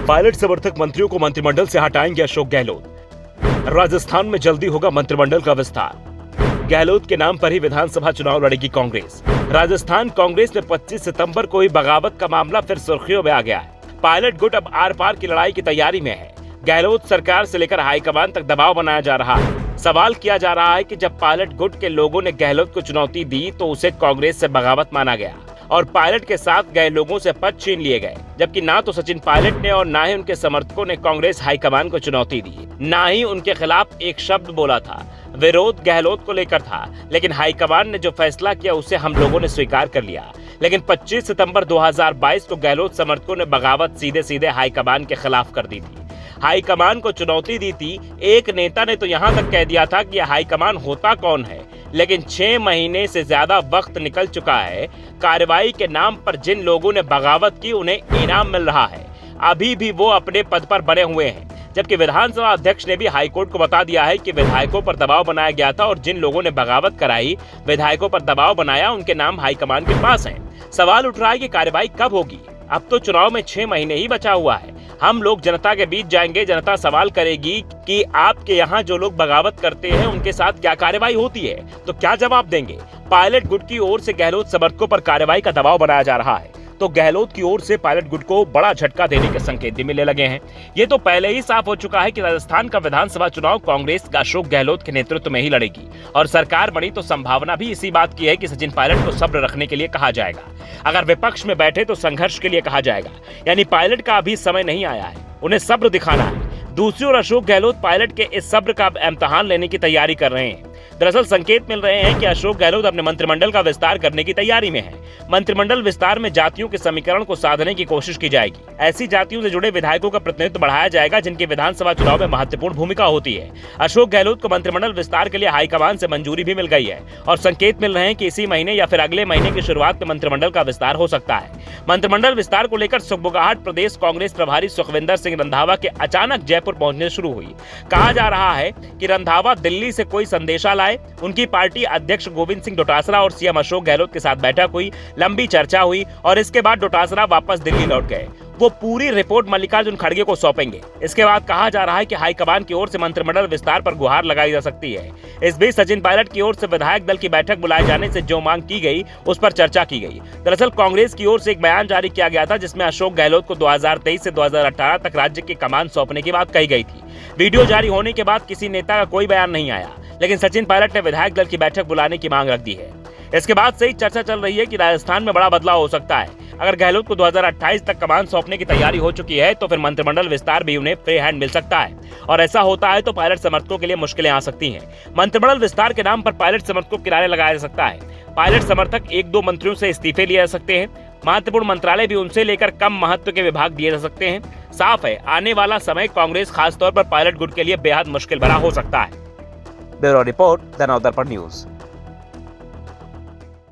Pilot समर्थक मंत्रियों को मंत्रिमंडल से हटाएंगे अशोक गहलोत। राजस्थान में जल्दी होगा मंत्रिमंडल का विस्तार। गहलोत के नाम पर ही विधानसभा चुनाव लड़ेगी कांग्रेस। राजस्थान कांग्रेस में 25 सितंबर को ही बगावत का मामला फिर सुर्खियों में आ गया है। पायलट गुट अब आर पार की लड़ाई की तैयारी में है। गहलोत सरकार से लेकर हाईकमान तक दबाव बनाया जा रहा है। सवाल किया जा रहा है कि जब पायलट गुट के लोगों ने गहलोत को चुनौती दी तो उसे कांग्रेस से बगावत माना गया और पायलट के साथ गए लोगों से पद छीन लिए गए, जबकि ना तो सचिन पायलट ने और ना ही उनके समर्थकों ने कांग्रेस हाईकमान को चुनौती दी, ना ही उनके खिलाफ एक शब्द बोला था। विरोध गहलोत को लेकर था, लेकिन हाईकमान ने जो फैसला किया उसे हम लोगों ने स्वीकार कर लिया। लेकिन 25 सितंबर 2022 को गहलोत समर्थकों ने बगावत सीधे सीधे हाईकमान के खिलाफ कर दी थी। हाईकमान को चुनौती दी थी। एक नेता ने तो यहां तक कह दिया था कि हाईकमान होता कौन है, लेकिन 6 महीने से ज्यादा वक्त निकल चुका है। कार्रवाई के नाम पर जिन लोगों ने बगावत की उन्हें इनाम मिल रहा है। अभी भी वो अपने पद पर बने हुए हैं, जबकि विधानसभा अध्यक्ष ने भी हाईकोर्ट को बता दिया है कि विधायकों पर दबाव बनाया गया था और जिन लोगों ने बगावत कराई, विधायकों पर दबाव बनाया, उनके नाम हाईकमान के पास हैं। सवाल उठ रहा है कि कार्रवाई कब होगी। अब तो चुनाव में 6 महीने ही बचा हुआ है। हम लोग जनता के बीच जाएंगे, जनता सवाल करेगी कि आपके यहाँ जो लोग बगावत करते हैं उनके साथ क्या कार्रवाई होती है, तो क्या जवाब देंगे। पायलट गुट की ओर से गहलोत समर्थकों पर कार्रवाई का दबाव बनाया जा रहा है, तो गहलोत की ओर से पायलट गुट को बड़ा झटका देने के संकेत भी मिलने लगे हैं। ये तो पहले ही साफ हो चुका है कि राजस्थान का विधानसभा चुनाव कांग्रेस अशोक गहलोत के नेतृत्व में ही लड़ेगी और सरकार बनी तो संभावना भी इसी बात की है कि सचिन पायलट को सब्र रखने के लिए कहा जाएगा। अगर विपक्ष में बैठे तो संघर्ष के लिए कहा जाएगा। यानी पायलट का अभी समय नहीं आया है, उन्हें सब्र दिखाना है। दूसरी ओर अशोक गहलोत पायलट के इस सब्र का इम्तिहान लेने की तैयारी कर रहे हैं। दरअसल संकेत मिल रहे हैं कि अशोक गहलोत अपने मंत्रिमंडल का विस्तार करने की तैयारी में है। मंत्रिमंडल विस्तार में जातियों के समीकरण को साधने की कोशिश की जाएगी। ऐसी जातियों से जुड़े विधायकों का प्रतिनिधित्व बढ़ाया जाएगा जिनकी विधानसभा चुनाव में महत्वपूर्ण भूमिका होती है। अशोक गहलोत को मंत्रिमंडल विस्तार के लिए हाईकमान से मंजूरी भी मिल गई है और संकेत मिल रहे हैं कि इसी महीने या फिर अगले महीने की शुरुआत में मंत्रिमंडल का विस्तार हो सकता है। मंत्रिमंडल विस्तार को लेकर सुगबुगाहट प्रदेश कांग्रेस प्रभारी सुखविंदर सिंह रंधावा के अचानक जयपुर पहुंचने शुरू हुई। कहा जा रहा है कि रंधावा दिल्ली से कोई संदेशा लाए। उनकी पार्टी अध्यक्ष गोविंद सिंह डोटासरा और सीएम अशोक गहलोत के साथ बैठक हुई, लंबी चर्चा हुई और इसके बाद डोटासरा वापस दिल्ली लौट गए। वो पूरी रिपोर्ट मल्लिकार्जुन खड़गे को सौंपेंगे। इसके बाद कहा जा रहा है कि हाईकमान की ओर से मंत्रिमंडल विस्तार पर गुहार लगाई जा सकती है। इस बीच सचिन पायलट की ओर से विधायक दल की बैठक बुलाए जाने से जो मांग की गई उस पर चर्चा की गई। दरअसल कांग्रेस की ओर से एक बयान जारी किया गया था जिसमें अशोक गहलोत को 2023 से 2018 तक राज्य की कमान सौंपने की बात कही गई थी। वीडियो जारी होने के बाद किसी नेता का कोई बयान नहीं आया, लेकिन सचिन पायलट ने विधायक दल की बैठक बुलाने की मांग रख दी है। इसके बाद से ही चर्चा चल रही है कि राजस्थान में बड़ा बदलाव हो सकता है। अगर गहलोत को 2028 तक कमान सौंपने की तैयारी हो चुकी है तो फिर मंत्रिमंडल विस्तार भी उन्हें फ्री हैंड मिल सकता है और ऐसा होता है तो पायलट समर्थकों के लिए मुश्किलें आ सकती हैं। मंत्रिमंडल विस्तार के नाम पर पायलट समर्थकों को किनारे लगाया जा सकता है। पायलट समर्थक 1-2 मंत्रियों से इस्तीफे लिए जा सकते हैं। महत्वपूर्ण मंत्रालय भी उनसे लेकर कम महत्व के विभाग दिए जा सकते हैं। साफ है, आने वाला समय कांग्रेस खासतौर पर पायलट गुट के लिए बेहद मुश्किल भरा हो सकता है। Bureau report, the Navdarpan news.